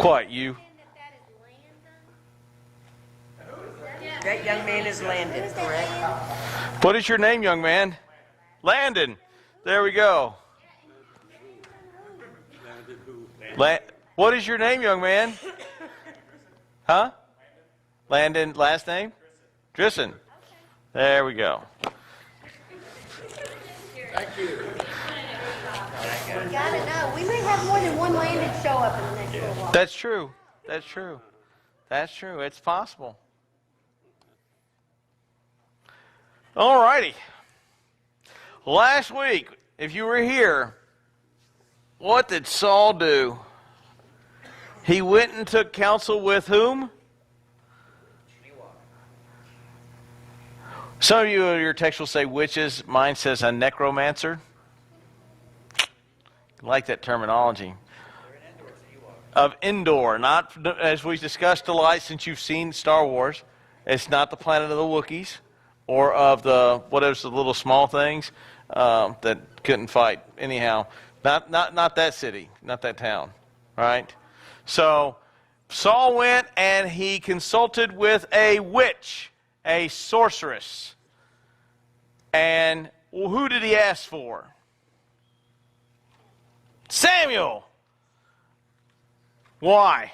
Quiet, you. That young man is Landon, correct? What is your name, young man? Landon. There we go. What is your name, young man? Huh? Landon, last name? Drisson. There we go. Thank you. We gotta know. We may have more than one Landon show up in the next little while. That's true. That's true. That's true. It's possible. All righty. Last week, if you were here, what did Saul do? He went and took counsel with whom? Some of you, your text will say witches. Mine says a necromancer. I like that terminology. Of Endor, not, as we discussed a lot since you've seen Star Wars, it's not the planet of the Wookiees or of the, what is the little small things that couldn't fight. Anyhow, not that city, not that town, right? So Saul went and he consulted with a witch, a sorceress. And who did he ask for? Samuel. Why?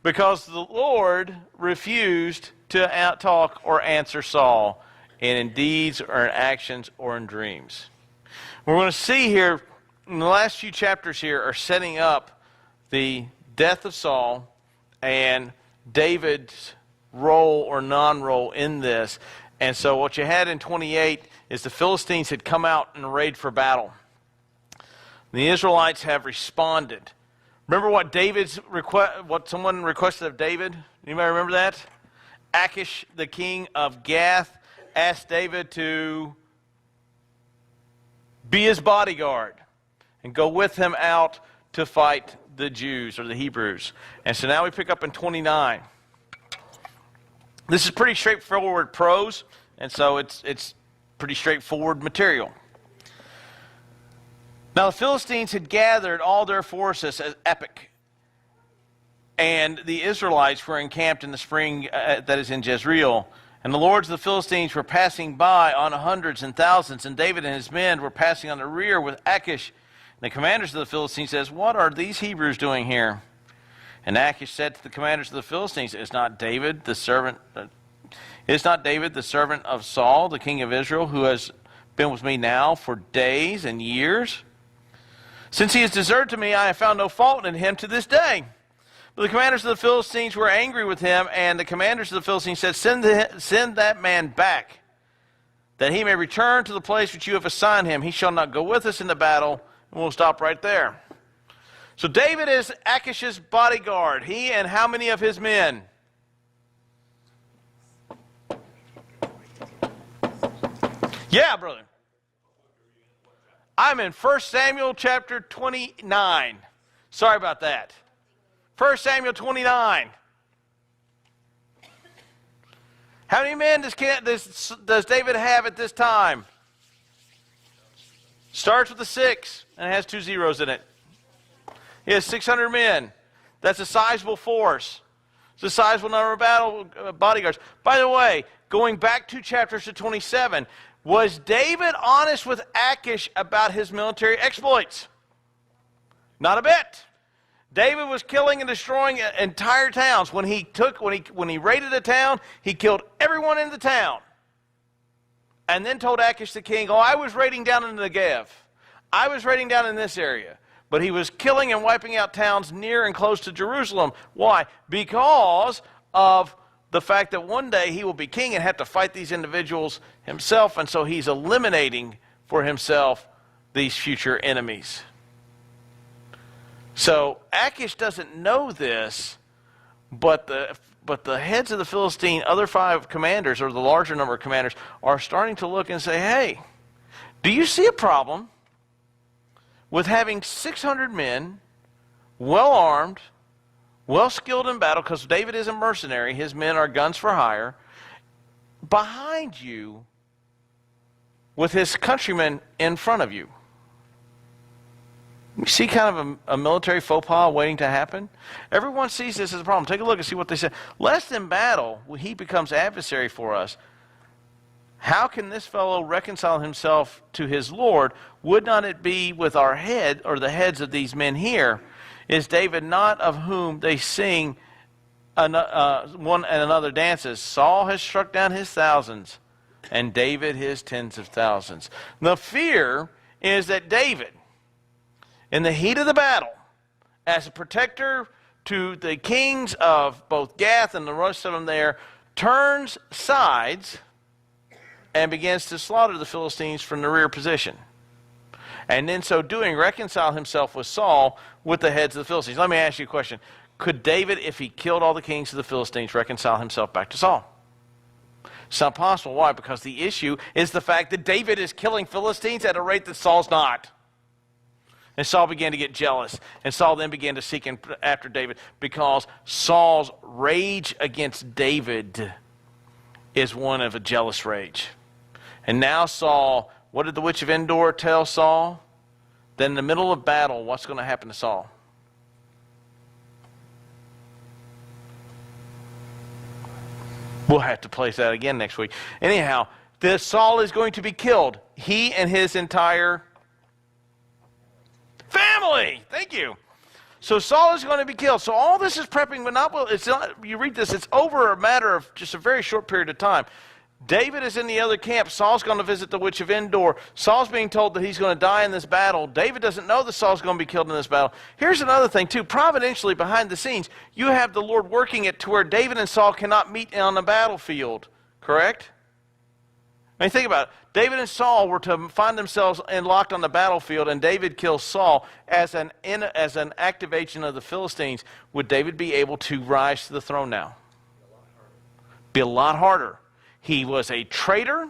Because the Lord refused to talk or answer Saul in deeds or in actions or in dreams. We're going to see here, in the last few chapters here, are setting up the death of Saul and David's role or non-role in this. And so what you had in 28 is the Philistines had come out and arrayed for battle. The Israelites have responded. Remember what what someone requested of David? Anybody remember that? Achish, the king of Gath, asked David to be his bodyguard and go with him out to fight the Jews or the Hebrews. And so now we pick up in 29. This is pretty straightforward prose, and so it's pretty straightforward material. Now the Philistines had gathered all their forces at Aphek, and the Israelites were encamped in the spring that is in Jezreel. And the lords of the Philistines were passing by on hundreds and thousands, and David and his men were passing on the rear with Achish. And the commanders of the Philistines says, "What are these Hebrews doing here?" And Achish said to the commanders of the Philistines, Is not David the servant of Saul, the king of Israel, who has been with me now for days and years? Since he has deserted to me, I have found no fault in him to this day. But the commanders of the Philistines were angry with him, and the commanders of the Philistines said, Send that man back, that he may return to the place which you have assigned him. He shall not go with us in the battle, and we'll stop right there. So David is Achish's bodyguard. He and how many of his men? Yeah, brother. I'm in 1 Samuel chapter 29. Sorry about that. 1 Samuel 29. How many men does David have at this time? Starts with a 6 and has 2 zeros in it. He has 600 men. That's a sizable force. It's a sizable number of bodyguards. By the way, going back 2 chapters to 27, was David honest with Achish about his military exploits? Not a bit. David was killing and destroying entire towns. When he raided a town, he killed everyone in the town. And then told Achish the king, I was raiding down in the Negev. I was raiding down in this area. But he was killing and wiping out towns near and close to Jerusalem. Why? Because of the fact that one day he will be king and have to fight these individuals himself, and so he's eliminating for himself these future enemies. So Achish doesn't know this, but the heads of the Philistine, other 5 commanders, or the larger number of commanders, are starting to look and say, hey, do you see a problem with having 600 men, well-armed, well-skilled in battle, because David is a mercenary, his men are guns for hire, behind you with his countrymen in front of you? You see kind of a military faux pas waiting to happen? Everyone sees this as a problem. Take a look and see what they say. Lest in battle, he becomes adversary for us. How can this fellow reconcile himself to his Lord? Would not it be with our head, or the heads of these men here? Is David not of whom they sing one and another dances? Saul has struck down his thousands, and David his tens of thousands. The fear is that David, in the heat of the battle, as a protector to the kings of both Gath and the rest of them there, turns sides and begins to slaughter the Philistines from the rear position. And in so doing, reconcile himself with Saul with the heads of the Philistines. Let me ask you a question. Could David, if he killed all the kings of the Philistines, reconcile himself back to Saul? It's not possible. Why? Because the issue is the fact that David is killing Philistines at a rate that Saul's not. And Saul began to get jealous. And Saul then began to seek after David, because Saul's rage against David is one of a jealous rage. And now Saul, what did the witch of Endor tell Saul? That in the middle of battle, what's going to happen to Saul? We'll have to place that again next week. Anyhow, this Saul is going to be killed. He and his entire family. Thank you. So Saul is going to be killed. So all this is prepping, but not, you read this, it's over a matter of just a very short period of time. David is in the other camp. Saul's going to visit the witch of Endor. Saul's being told that he's going to die in this battle. David doesn't know that Saul's going to be killed in this battle. Here's another thing, too. Providentially, behind the scenes, you have the Lord working it to where David and Saul cannot meet on the battlefield. Correct? I mean, think about it. David and Saul were to find themselves locked on the battlefield, and David kills Saul as an activation of the Philistines. Would David be able to rise to the throne now? Be a lot harder. He was a traitor.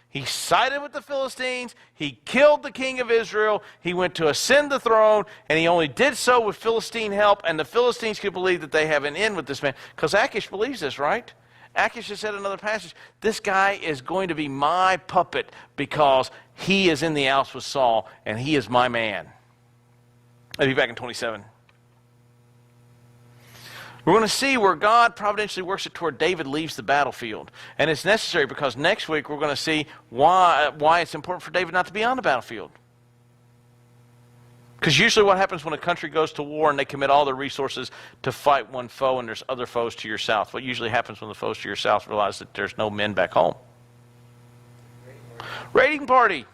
He sided with the Philistines. He killed the king of Israel. He went to ascend the throne, and he only did so with Philistine help, and the Philistines could believe that they have an end with this man. Because Achish believes this, right? Achish has said in another passage, this guy is going to be my puppet because he is in the house with Saul, and he is my man. I'll be back in 27. We're going to see where God providentially works it toward David leaves the battlefield. And it's necessary because next week we're going to see why it's important for David not to be on the battlefield. Because usually what happens when a country goes to war and they commit all their resources to fight one foe and there's other foes to your south. What usually happens when the foes to your south realize that there's no men back home? Raiding party.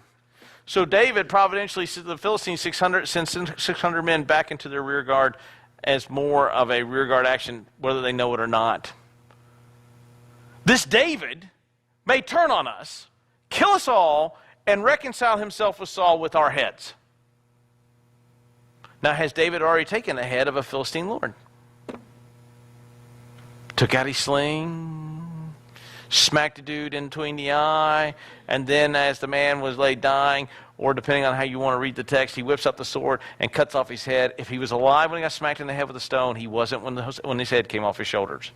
So David providentially sends the Philistines 600 men back into their rear guard as more of a rearguard action, whether they know it or not. This David may turn on us, kill us all, and reconcile himself with Saul with our heads. Now, has David already taken the head of a Philistine lord? Took out his sling, smacked a dude in between the eye, and then as the man was laid dying, or depending on how you want to read the text, he whips up the sword and cuts off his head. If he was alive when he got smacked in the head with a stone, he wasn't when his head came off his shoulders.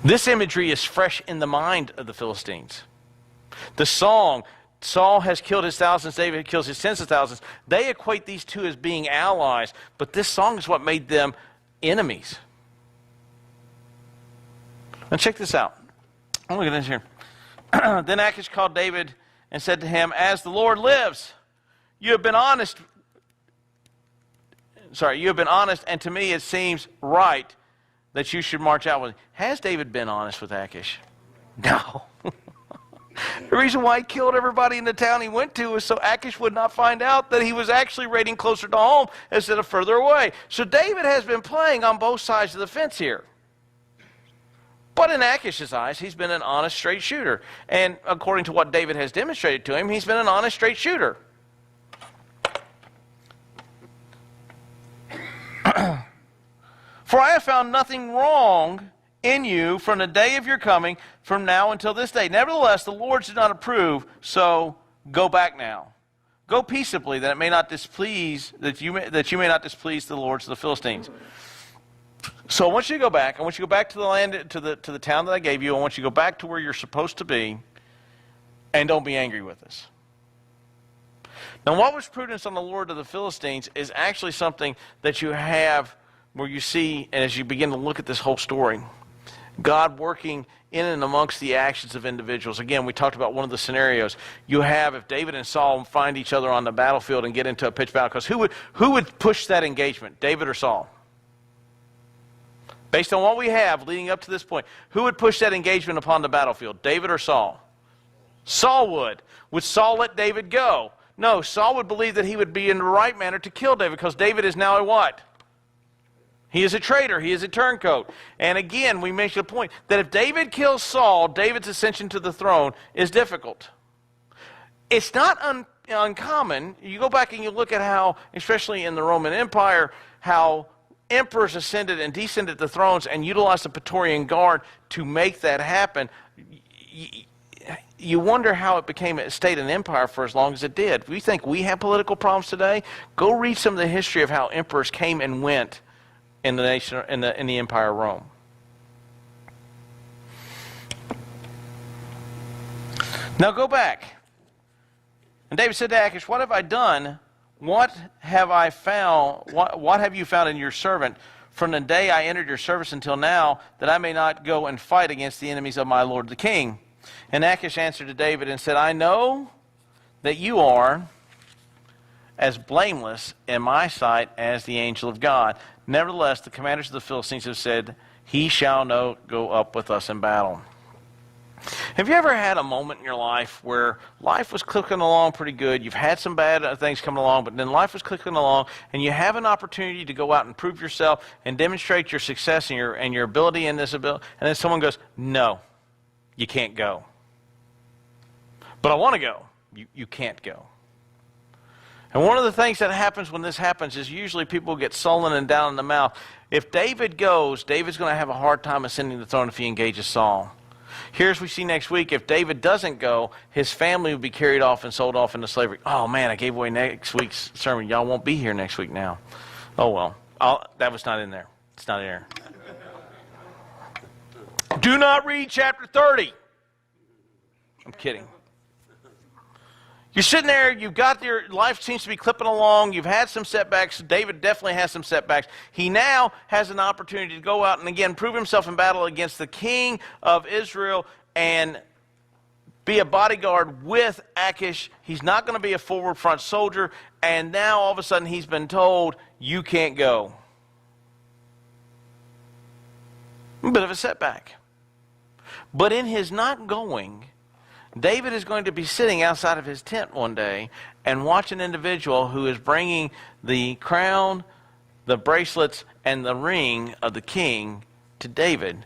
This imagery is fresh in the mind of the Philistines. The song, Saul has killed his thousands, David kills his tens of thousands. They equate these two as being allies, but this song is what made them enemies. Now check this out. Look at this here. Then Achish called David and said to him, as the Lord lives, you have been honest, and to me it seems right that you should march out with him. Has David been honest with Achish? No. The reason why he killed everybody in the town he went to was so Achish would not find out that he was actually raiding closer to home instead of further away. So David has been playing on both sides of the fence here. But in Achish's eyes, he's been an honest, straight shooter. And according to what David has demonstrated to him, he's been an honest, straight shooter. For I have found nothing wrong in you from the day of your coming, from now until this day. Nevertheless, the Lord did not approve, so go back now. Go peaceably, that it may not displease, that you may not displease the lords of the Philistines. So I want you to go back. I want you to go back to the land, to the town that I gave you. I want you to go back to where you're supposed to be, and don't be angry with us. Now, what was prudence on the Lord of the Philistines is actually something that you have where you see, and as you begin to look at this whole story, God working in and amongst the actions of individuals. Again, we talked about one of the scenarios. You have, if David and Saul find each other on the battlefield and get into a pitched battle, because who would push that engagement, David or Saul? Based on what we have leading up to this point, who would push that engagement upon the battlefield, David or Saul? Saul would. Would Saul let David go? No, Saul would believe that he would be in the right manner to kill David, because David is now a what? He is a traitor. He is a turncoat. And again, we make the point that if David kills Saul, David's ascension to the throne is difficult. It's not uncommon. You go back and you look at how, especially in the Roman Empire, how emperors ascended and descended the thrones and utilized the Praetorian Guard to make that happen. You wonder how it became a state and empire for as long as it did. We think we have political problems today. Go read some of the history of how emperors came and went in the nation, in the Empire of Rome. Now go back. And David said to Achish, "What have I done? What have I found? What have you found in your servant from the day I entered your service until now, that I may not go and fight against the enemies of my lord the king?" And Achish answered to David and said, "I know that you are as blameless in my sight as the angel of God. Nevertheless, the commanders of the Philistines have said, he shall not go up with us in battle." Have you ever had a moment in your life where life was clicking along pretty good? You've had some bad things coming along, but then life was clicking along, and you have an opportunity to go out and prove yourself and demonstrate your success and your ability in this ability, and then someone goes, "No, you can't go." "But I want to go." You can't go. And one of the things that happens when this happens is usually people get sullen and down in the mouth. If David goes, David's going to have a hard time ascending the throne if he engages Saul. Here's we see next week, if David doesn't go, his family will be carried off and sold off into slavery. Oh man, I gave away next week's sermon. Y'all won't be here next week now. Oh well, that was not in there. It's not in there. Do not read chapter 30. I'm kidding. You're sitting there, you've got your life seems to be clipping along, you've had some setbacks. David definitely has some setbacks. He now has an opportunity to go out and again prove himself in battle against the king of Israel and be a bodyguard with Achish. He's not going to be a forward front soldier, and now all of a sudden he's been told, you can't go. A bit of a setback. But in his not going, David is going to be sitting outside of his tent one day and watch an individual who is bringing the crown, the bracelets, and the ring of the king to David,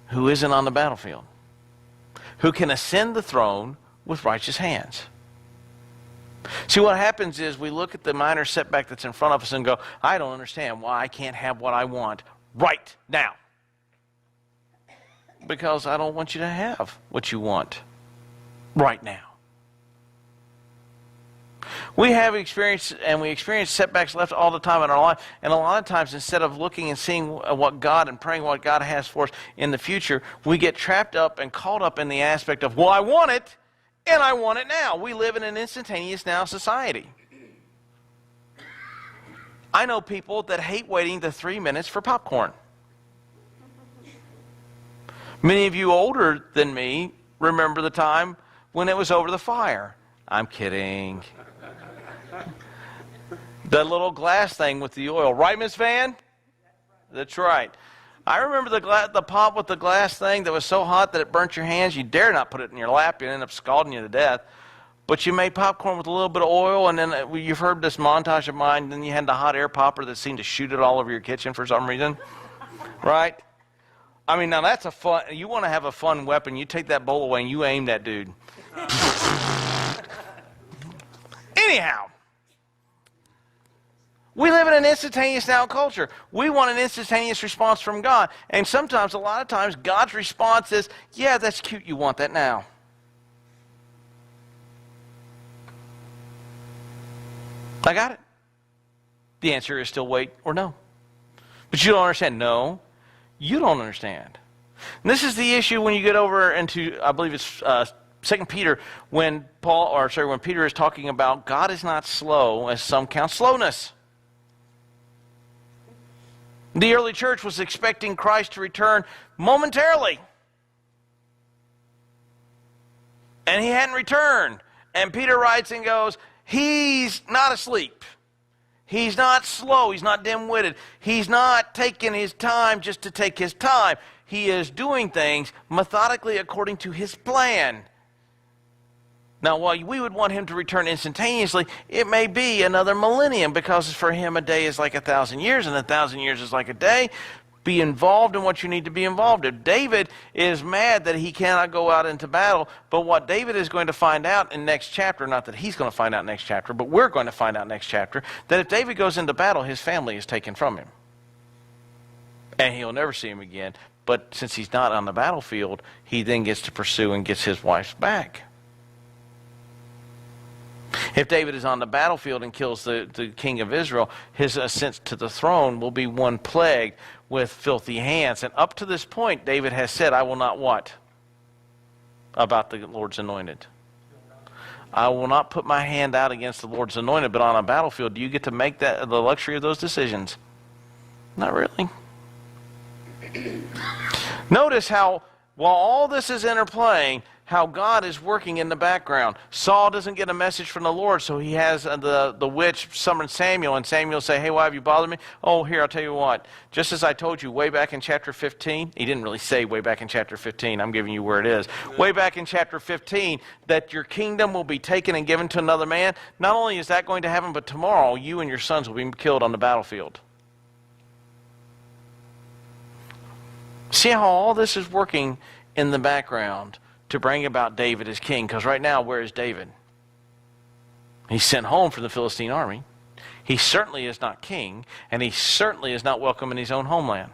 who isn't on the battlefield, who can ascend the throne with righteous hands. See, what happens is we look at the minor setback that's in front of us and go, I don't understand why I can't have what I want right now. Because I don't want you to have what you want right now. We have experienced, and we experience setbacks left all the time in our life, and a lot of times instead of looking and seeing what God and praying what God has for us in the future, we get trapped up and caught up in the aspect of, well, I want it, and I want it now. We live in an instantaneous now society. I know people that hate waiting the 3 minutes for popcorn. Many of you older than me remember the time when it was over the fire. I'm kidding. The little glass thing with the oil. Right, Miss Van? That's right. I remember the pot with the glass thing that was so hot that it burnt your hands. You dare not put it in your lap. You'd end up scalding you to death. But you made popcorn with a little bit of oil, and then you've heard this montage of mine. Then you had the hot air popper that seemed to shoot it all over your kitchen for some reason. Right? I mean, now that's a fun, you want to have a fun weapon, you take that bowl away and you aim that dude. Anyhow, we live in an instantaneous now culture. We want an instantaneous response from God. And sometimes, a lot of times, God's response is, yeah, that's cute, you want that now. I got it. The answer is still wait or no. But you don't understand. No. You don't understand. And this is the issue when you get over into, I believe it's 2 Peter, when Peter is talking about God is not slow, as some count slowness. The early church was expecting Christ to return momentarily. And he hadn't returned. And Peter writes and goes, he's not asleep. He's not slow. He's not dim-witted. He's not taking his time just to take his time. He is doing things methodically according to his plan. Now, while we would want him to return instantaneously, it may be another millennium, because for him a day is like 1,000 years, and 1,000 years is like a day. Be involved in what you need to be involved in. David is mad that he cannot go out into battle, but what David is going to find out in next chapter, not that he's going to find out next chapter, but we're going to find out next chapter, that if David goes into battle, his family is taken from him. And he'll never see him again. But since he's not on the battlefield, he then gets to pursue and gets his wife back. If David is on the battlefield and kills the king of Israel, his ascent to the throne will be one plagued with filthy hands. And up to this point, David has said, I will not what? About the Lord's anointed. I will not put my hand out against the Lord's anointed. But on a battlefield, do you get to make the luxury of those decisions? Not really. Notice how, while all this is interplaying, how God is working in the background. Saul doesn't get a message from the Lord, so he has the witch summon Samuel, and Samuel say, hey, why have you bothered me? Oh, here, I'll tell you what. Just as I told you way back in chapter 15, he didn't really say way back in chapter 15, I'm giving you where it is. Way back in chapter 15, that your kingdom will be taken and given to another man. Not only is that going to happen, but tomorrow you and your sons will be killed on the battlefield. See how all this is working in the background to bring about David as king. Because right now, where is David? He's sent home from the Philistine army. He certainly is not king, and he certainly is not welcome in his own homeland.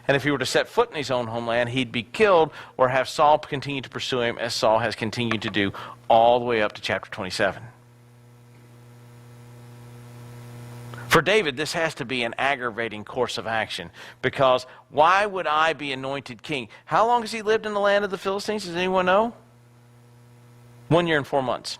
And if he were to set foot in his own homeland, he'd be killed or have Saul continue to pursue him, as Saul has continued to do all the way up to chapter 27. For David, this has to be an aggravating course of action, because why would I be anointed king? How long has he lived in the land of the Philistines? Does anyone know? 1 year and 4 months.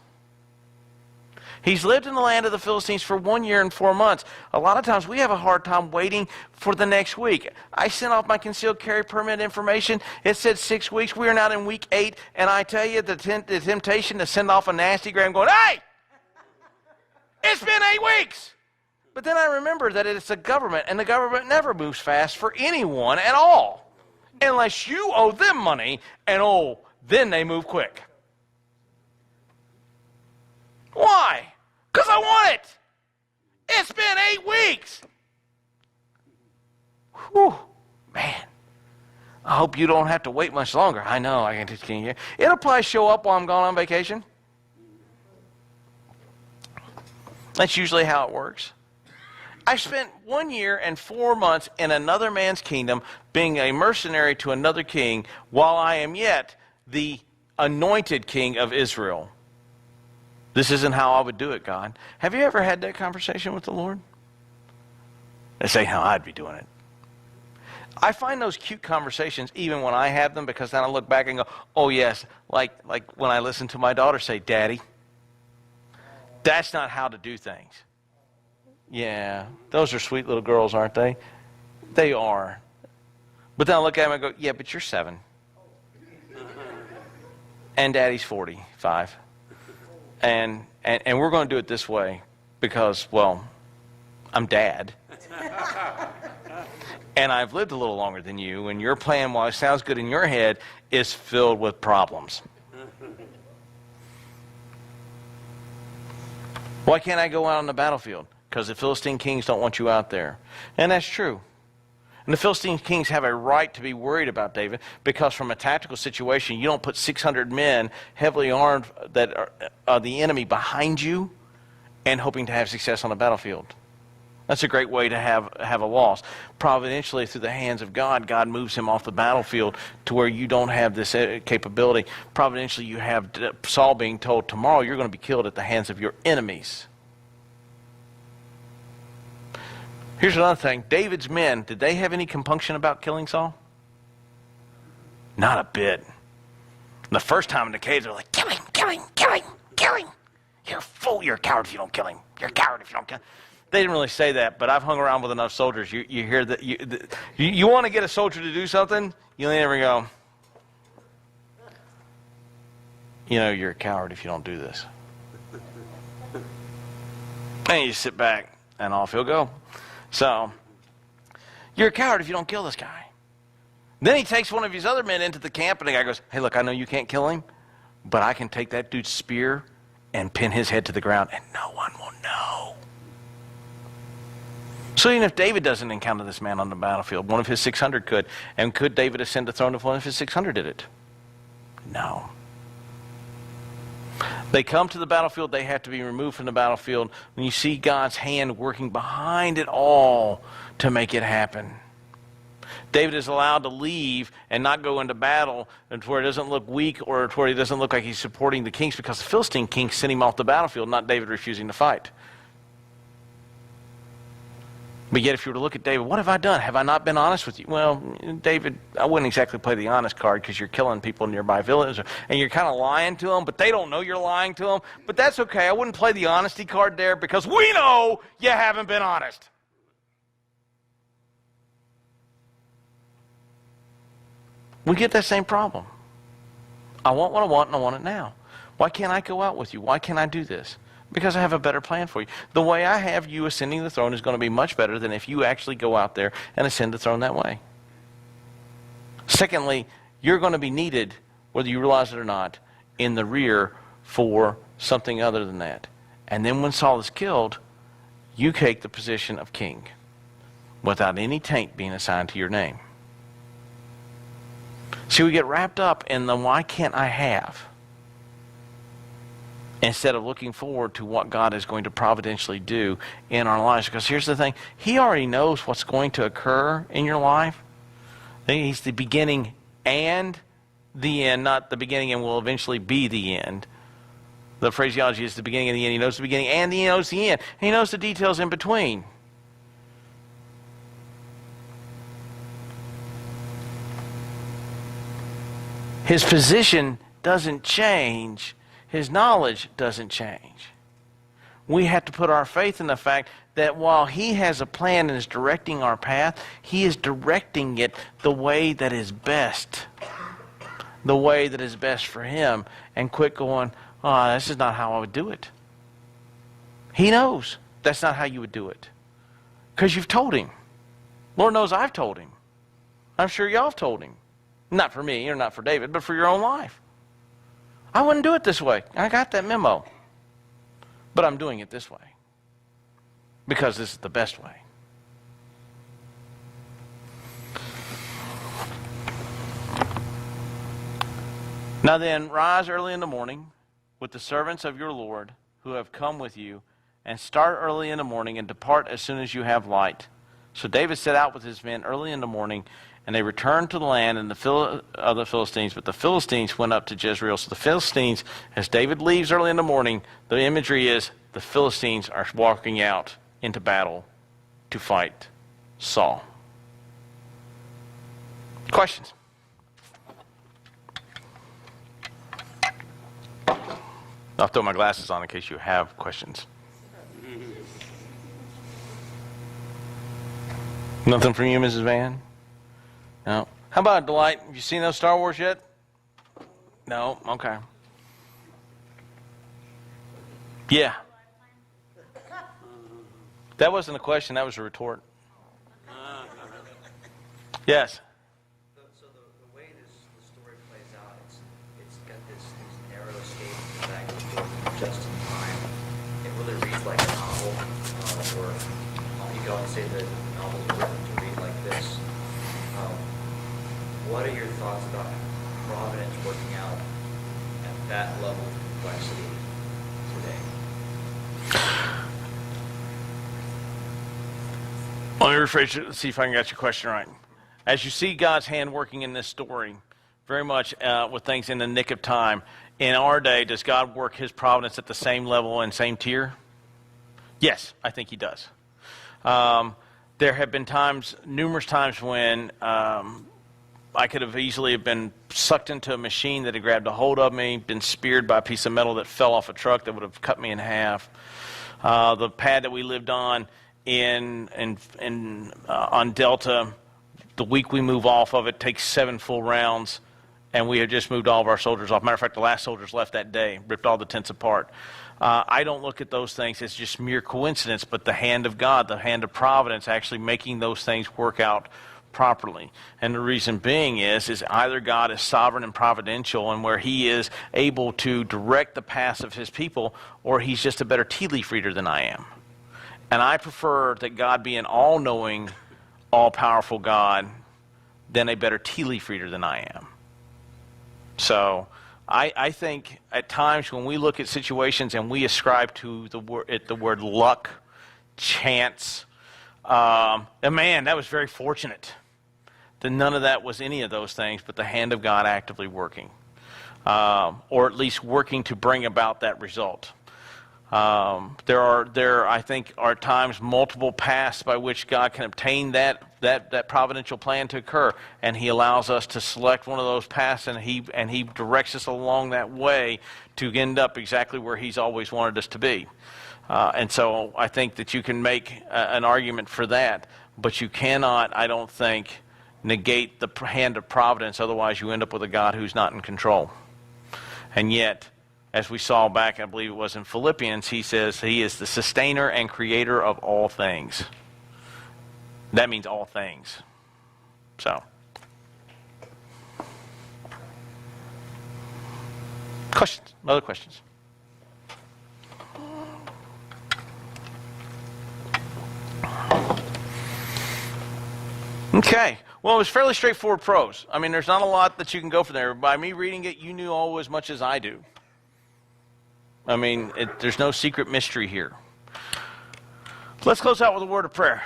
He's lived in the land of the Philistines for 1 year and 4 months. A lot of times we have a hard time waiting for the next week. I sent off my concealed carry permit information. It said 6 weeks. We are now in week 8, and I tell you, the temptation to send off a nasty gram going, hey, it's been 8 weeks. But then I remember that it's a government, and the government never moves fast for anyone at all. Unless you owe them money, and then they move quick. Why? Because I want it. It's been 8 weeks. Whew, man. I hope you don't have to wait much longer. I know, I can just can't hear. It'll probably show up while I'm gone on vacation. That's usually how it works. I spent 1 year and 4 months in another man's kingdom, being a mercenary to another king, while I am yet the anointed king of Israel. This isn't how I would do it, God. Have you ever had that conversation with the Lord? This ain't how I'd be doing it. I find those cute conversations even when I have them, because then I look back and go, oh yes, like when I listen to my daughter say, Daddy, that's not how to do things. Yeah, those are sweet little girls, aren't they? They are. But then I look at them and go, yeah, but you're 7. And Daddy's 45. And we're going to do it this way because, well, I'm Dad. And I've lived a little longer than you, and your plan, while it sounds good in your head, is filled with problems. Why can't I go out on the battlefield? Because the Philistine kings don't want you out there. And that's true. And the Philistine kings have a right to be worried about David, because from a tactical situation, you don't put 600 men heavily armed that are the enemy behind you and hoping to have success on the battlefield. That's a great way to have a loss. Providentially, through the hands of God, God moves him off the battlefield to where you don't have this capability. Providentially, you have Saul being told, tomorrow you're going to be killed at the hands of your enemies. Here's another thing. David's men, did they have any compunction about killing Saul? Not a bit. The first time in the cave, they're like, kill him, kill him, kill him, kill him. You're a fool. You're a coward if you don't kill him. You're a coward if you don't kill him. They didn't really say that, but I've hung around with enough soldiers. You hear that. You want to get a soldier to do something, you lean over and go, you're a coward if you don't do this. And you sit back, and off he'll go. So, you're a coward if you don't kill this guy. Then he takes one of his other men into the camp, and the guy goes, hey, look, I know you can't kill him, but I can take that dude's spear and pin his head to the ground, and no one will know. So even if David doesn't encounter this man on the battlefield, one of his 600 could. And could David ascend the throne if one of his 600 did it? No. They come to the battlefield, they have to be removed from the battlefield. When you see God's hand working behind it all to make it happen. David is allowed to leave and not go into battle to where it doesn't look weak or to where he doesn't look like he's supporting the kings, because the Philistine king sent him off the battlefield, not David refusing to fight. But yet if you were to look at David, what have I done? Have I not been honest with you? Well, David, I wouldn't exactly play the honest card because you're killing people in nearby villages and you're kind of lying to them, but they don't know you're lying to them. But that's okay. I wouldn't play the honesty card there because we know you haven't been honest. We get that same problem. I want what I want and I want it now. Why can't I go out with you? Why can't I do this? Because I have a better plan for you. The way I have you ascending the throne is going to be much better than if you actually go out there and ascend the throne that way. Secondly, you're going to be needed, whether you realize it or not, in the rear for something other than that. And then when Saul is killed, you take the position of king without any taint being assigned to your name. See, we get wrapped up in the why can't I have, instead of looking forward to what God is going to providentially do in our lives. Because here's the thing, He already knows what's going to occur in your life. He's the beginning and the end, not the beginning and will eventually be the end. The phraseology is the beginning and the end. He knows the beginning and He knows the end. He knows the details in between. His position doesn't change. His knowledge doesn't change. We have to put our faith in the fact that while He has a plan and is directing our path, He is directing it the way that is best. The way that is best for Him. And quit going, oh, this is not how I would do it. He knows that's not how you would do it. Because you've told Him. Lord knows I've told Him. I'm sure y'all have told Him. Not for me or not for David, but for your own life. I wouldn't do it this way. I got that memo. But I'm doing it this way. Because this is the best way. Now then, rise early in the morning with the servants of your Lord who have come with you, and start early in the morning and depart as soon as you have light. So David set out with his men early in the morning, and they returned to the land of the Philistines, but the Philistines went up to Jezreel. So the Philistines, as David leaves early in the morning, the imagery is the Philistines are walking out into battle to fight Saul. Questions? I'll throw my glasses on in case you have questions. Nothing from you, Mrs. Van? No. How about Delight? Have you seen those Star Wars yet? No? Okay. Yeah. That wasn't a question, that was a retort. Yes. So the way the story plays out, it's got these narrow escapes back and forth just in time. It really reads like a novel, or you go and say that novels are written to read like this. What are your thoughts about providence working out at that level of complexity today? Let me rephrase it and see if I can get your question right. As you see God's hand working in this story, very much with things in the nick of time, in our day, does God work His providence at the same level and same tier? Yes, I think He does. There have been times, numerous times when could have easily been sucked into a machine that had grabbed a hold of me, been speared by a piece of metal that fell off a truck that would have cut me in half. The pad that we lived on on Delta, the week we move off of it takes 7 full rounds, and we had just moved all of our soldiers off. Matter of fact, the last soldiers left that day, ripped all the tents apart. I don't look at those things as just mere coincidence, but the hand of God, the hand of providence, actually making those things work out properly. And the reason being is either God is sovereign and providential and where he is able to direct the paths of his people, or he's just a better tea leaf reader than I am. And I prefer that God be an all-knowing, all-powerful God than a better tea leaf reader than I am. So I think at times when we look at situations and we ascribe to the word luck, chance, and man, that was very fortunate. That none of that was any of those things, but the hand of God actively working, or at least working to bring about that result. There I think are times multiple paths by which God can obtain that providential plan to occur, and he allows us to select one of those paths, and he directs us along that way to end up exactly where he's always wanted us to be. And so I think that you can make an argument for that, but you cannot, I don't think, negate the hand of providence. Otherwise, you end up with a God who's not in control. And yet, as we saw back, I believe it was in Philippians, he says he is the sustainer and creator of all things. That means all things. So, questions? Other questions? Okay. Well, it was fairly straightforward prose. I mean, there's not a lot that you can go from there. By me reading it, you knew all as much as I do. I mean, there's no secret mystery here. Let's close out with a word of prayer.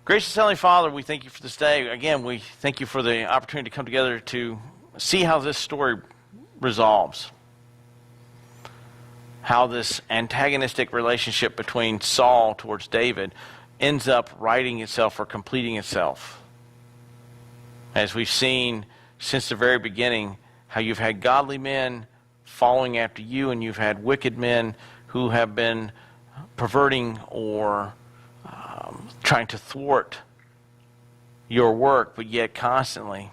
Gracious Heavenly Father, we thank you for this day. Again, we thank you for the opportunity to come together to see how this story resolves. How this antagonistic relationship between Saul towards David ends up righting itself or completing itself. As we've seen since the very beginning, how you've had godly men following after you, and you've had wicked men who have been perverting or trying to thwart your work, but yet constantly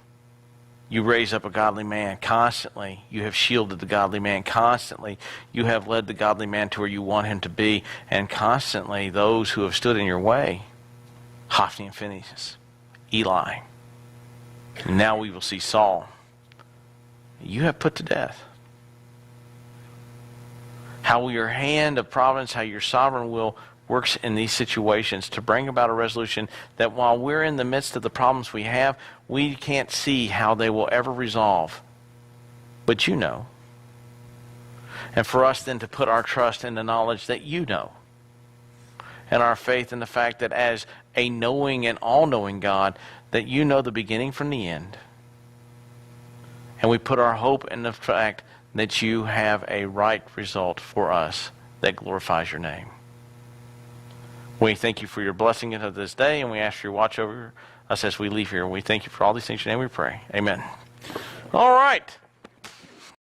you raise up a godly man. Constantly you have shielded the godly man. Constantly you have led the godly man to where you want him to be. And constantly those who have stood in your way, Hophni and Phinehas, Eli, and now we will see Saul, you have put to death. How your hand of providence, how your sovereign will works in these situations to bring about a resolution that while we're in the midst of the problems we have, we can't see how they will ever resolve. But you know. And for us then to put our trust in the knowledge that you know. And our faith in the fact that as a knowing and all-knowing God, that you know the beginning from the end. And we put our hope in the fact that you have a right result for us that glorifies your name. We thank you for your blessing of this day, and we ask for your watch over us as we leave here. We thank you for all these things in your name we pray. Amen. All right.